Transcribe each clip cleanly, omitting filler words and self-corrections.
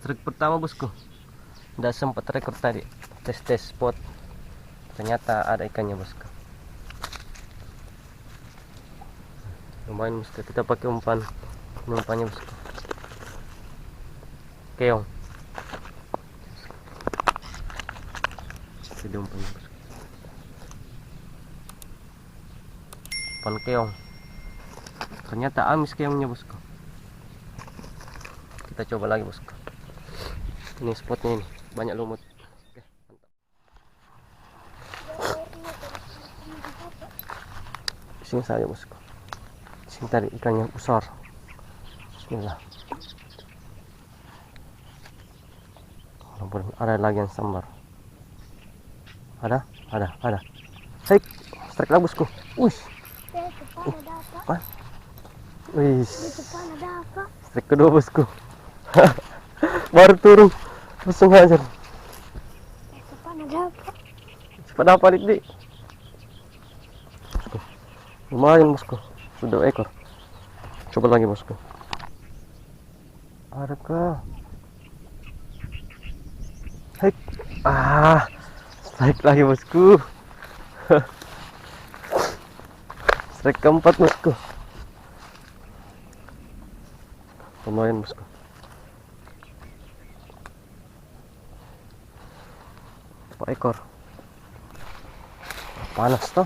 Strike pertama bosku, udah sempat rekor tadi, tes spot, ternyata ada ikannya bosku. Lumayan bosku, kita pakai umpannya bosku, keong. Jadi umpannya bosku, umpan keong. Ternyata amis keongnya bosku. Kita coba lagi bosku. Ini spotnya ini, banyak lumut. Oke, mantap. Sini saja bosku. Sini tadi ikannya besar. Bismillah. Walaupun ada lagi yang sambar. Ada. Hei, strike lah bosku. Wih, strike kedua bosku. Baru turun, langsung hajar. Cepat dapat dik. Lumayan bosku, sudah ekor. Coba lagi bosku. Adakah? Hei, strike lagi bosku. Strike keempat bosku. Lumayan bosku. Apa ekor? Panas toh.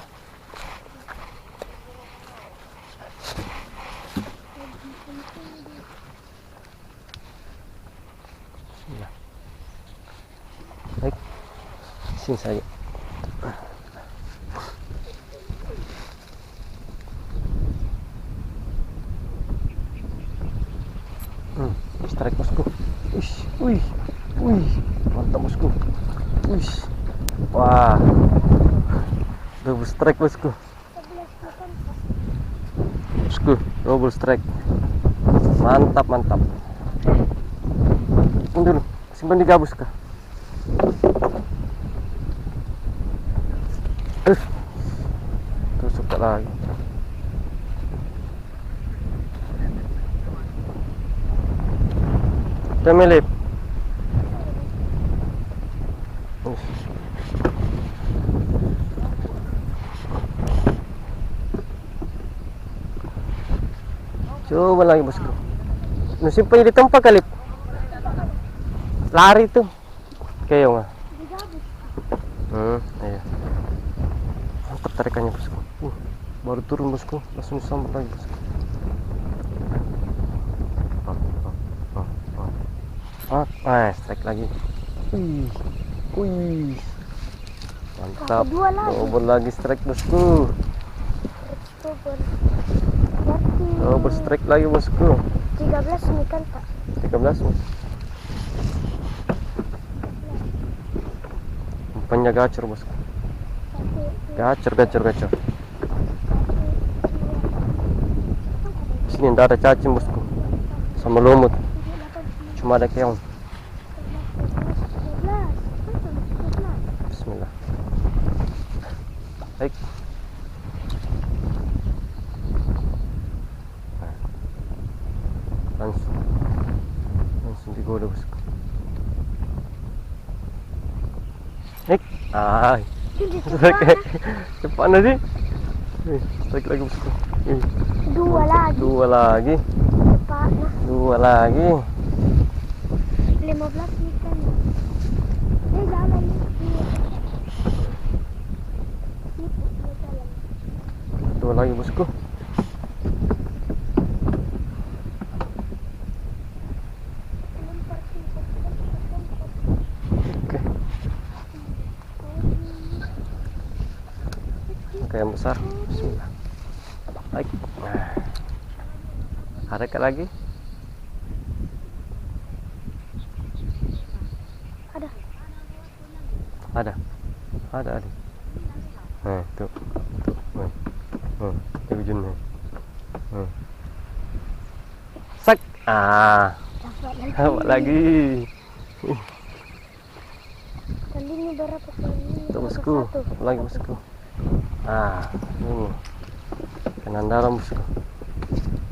Baik, sini saja. Strike bosku. Wih, mantap bosku. Wah, double strike bosku. Double strike. Mantap. Dulu, simpan di gabus kah? Tusuk lagi. Temelip. Coba lagi bosku. Simpan di tempat kali. Lari tuh. Keong. Iya. Mantap tarikannya bosku. Baru turun bosku, langsung disambut lagi bosku. Strike lagi. Mantap. Double lagi strike bosku. Double strike lagi bosku. 13 ini kan Pak. 13 bos. Umpannya gacor bosku. Gacor. Sini tidak ada cacing bosku, sama lumut, cuma ada keong. Bismillah. Baik. Langsung digoda bosku. Baik. Cepat nanti. Strike lagi bosku. Dua lagi. Dua lagi. 15 ikan. Jalan. Dua lagi bosku. Oke, yang besar. Bismillah. Baik. Hareket lagi. Ada. Tuh. Di ujungnya. Sak. Dapat lagi. Tadi ini berapa kali? Tuh bosku. Lagi bosku. Ini. Kanan dalam bosku.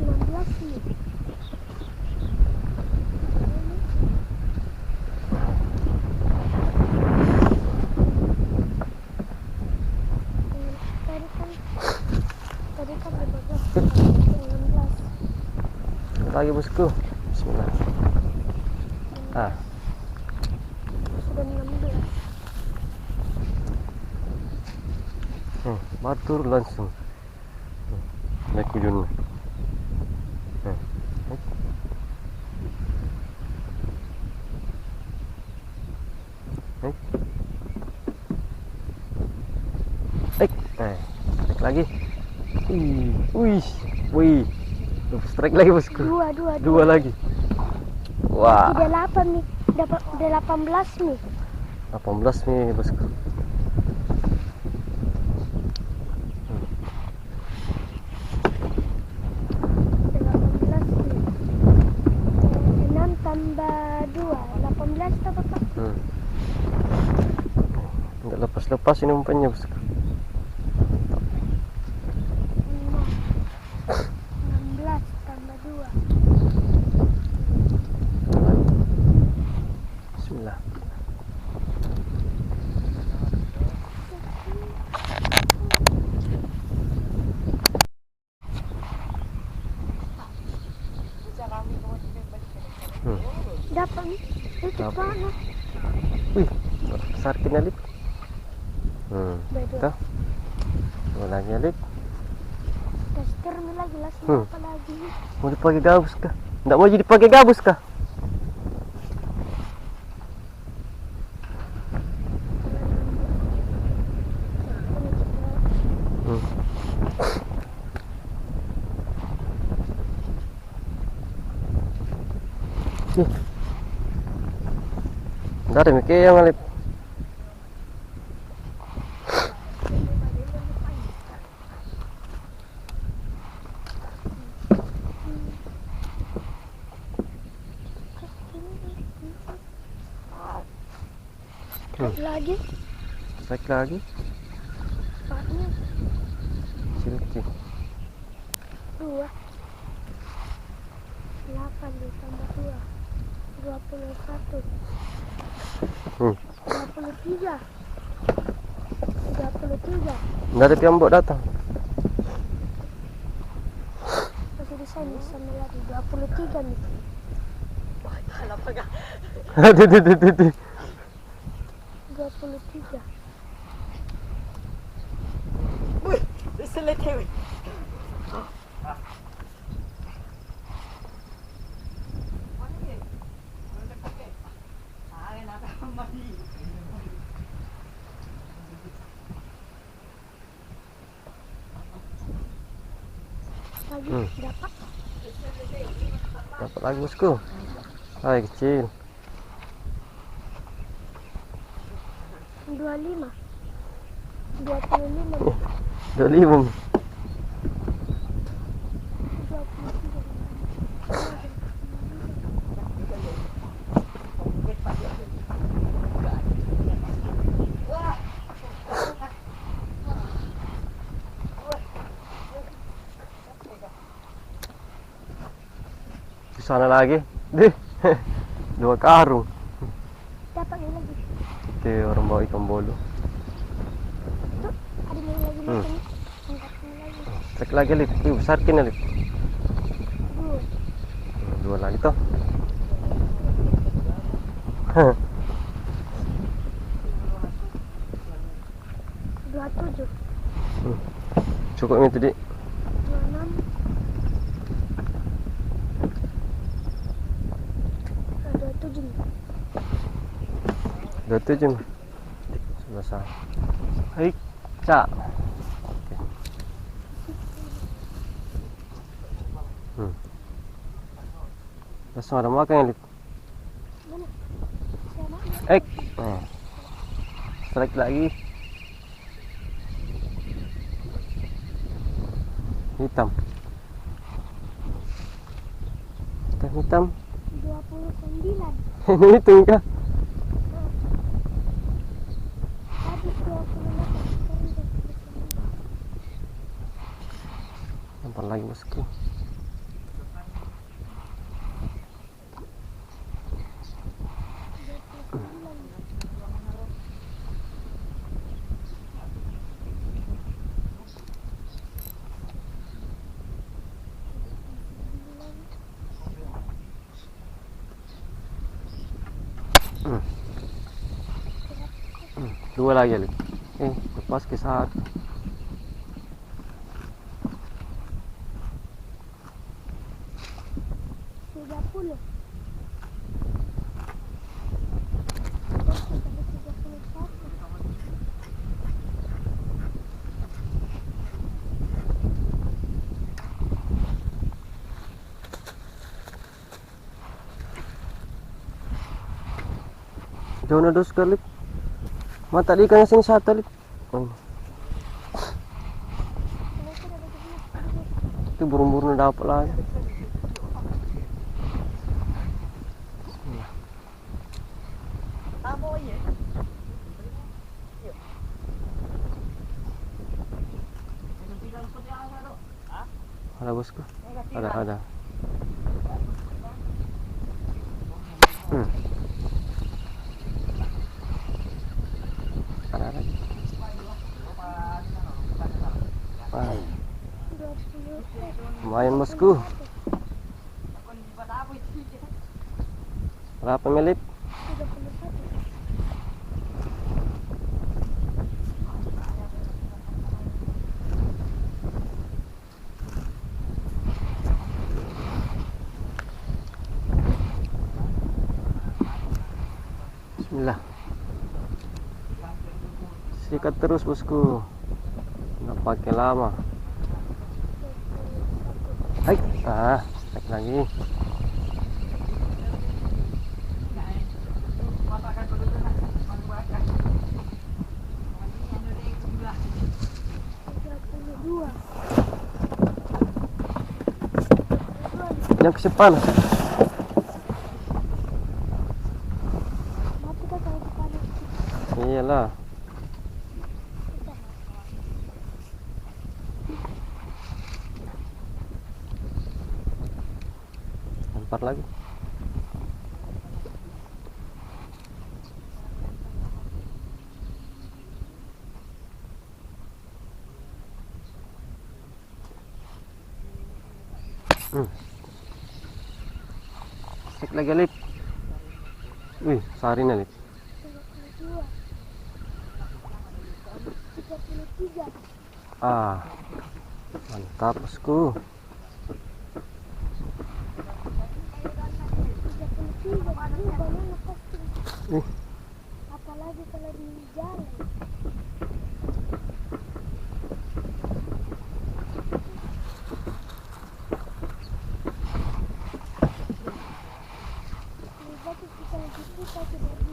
16 nih. lagi bosku. Bismillah. Ah, Sudah 16. baru turun langsung. Naik ujung. Strike lagi. Wih, wih. Strike lagi bosku. Dua lagi. Wah. Udah 8 nih. Udah 18 nih. 18 nih bosku. Udah 18 nih. 6 tambah 2, 18 tuh Bapak. Nggak lepas-lepas ini umpannya bosku. 16 tambah 2. Bismillah. Dapat nih. Itu Dapat. mana? Wih, besar kena lip. Beda. Tuh. Dua lagi lip. Tester nih lagi lah. Apa lagi? Mau dipakai gabus kah? Nggak mau jadi pakai gabus kah? Nggak ada mikir yang ngalip. Lagi. Strike lagi. Paknya Silky. 2. 8 ditambah 2. 21. 23. 33. Nggak ada piambok datang. Masih di sana lagi 23 nih. Aduh. 23. Lagi dapat. Dapat lagi bosku. Hai kecil. 25. 25. 25. 23. Di sana lagi. Deh. 2 karung. Dapat yang lagi. Oke, orang bawa ikan bolu. Tuh, ada yang lagi makan. Angkatnya lagi. Strike lagi lip. Besar kena lip. 2. 2 lagi toh. 27. Cukup ini tadi. 26. 27 nih. 27. Selesai. Hai, cak. Langsung ada makan ya, Lip. Mana? Sama. Strike lagi. Hitam. Hitam. 29. Ini hitung kah? Habis 28. Sekarang 29. Nampak lagi bosku. Dua lagi Lip. Lepas ke satu. Tiga puluh. Jauh dos Lip. Mata di ikannya sini satu Lip. Itu burung-burung dapat lagi. Ada bosku, ada. Ada lagi. Lumayan bosku. Berapa Melip? 31. Bismillah. Sikat terus bosku. Nggak pakai lama. Hai, strike lagi. Yang kesepan. Mati kan kalau dipanas. Iyalah. Lempar lagi. Sek lagi Lip. Wih, sarin Lip. 32. 33. Mantap bosku. 33. Banyak pasti. Ih, Apalagi kalau di jalan.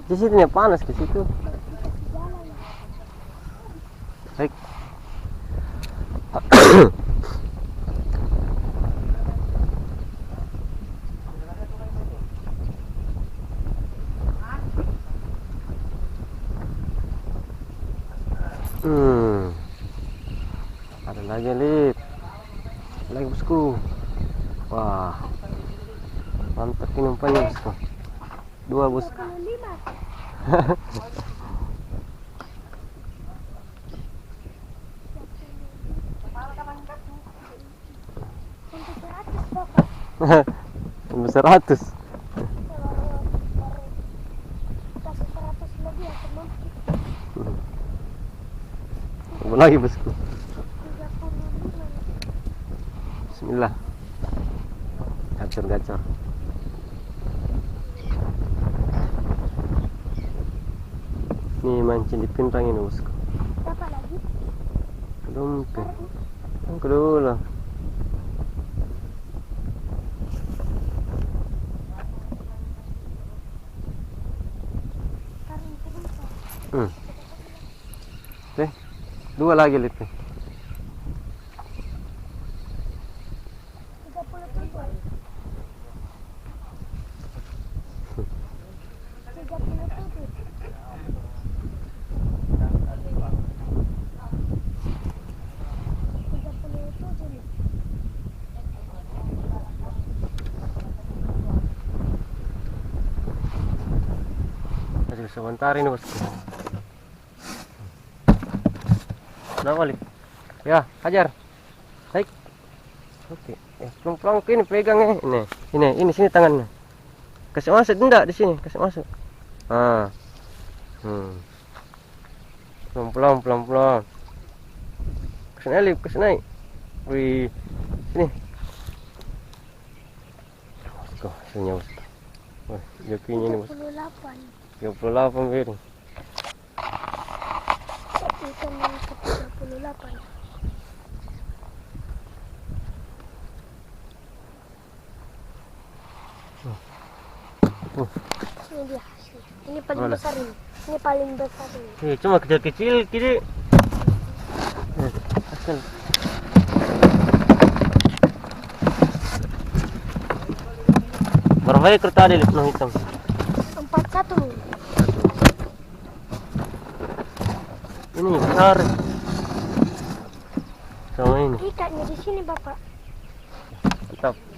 di situ nih panas ke situ. Baik. Ada lagi Lip. Lagi bosku. Wah, mantap ini umpannya bosku. Dua bosku. Besar 100. Lagi bosku. Bismillah. Gacor. Nih mancing di pintang ini bosku. Apa lagi? Belum ke. Yang kedua. Oke. Dua lagi Lip. 37. 37. Masih sebentar ini bosku. Kenapa Lip? Ya, hajar. Baik. Oke. Pelan-pelan ini pegangnya. Ini sini tangannya. Kasih masuk enggak di sini, kasih masuk. Ah. Pelan-pelan, pelan-pelan. Kesini, Alif, kesini. Wih, sini. Bosku, sini bosku. Wah, jokinya ini bosku. 38. 38 bir. Ikan yang ke 38. Ini dia hasilnya. Ini paling Mana? besar ini. Ini paling besar ini. Cuma kecil-kecil kiri. Asal. Berapa ekor tadi penuh hitam? 41. Ini besar. Sama ini. Ikatnya di sini, Bapak. Mantap.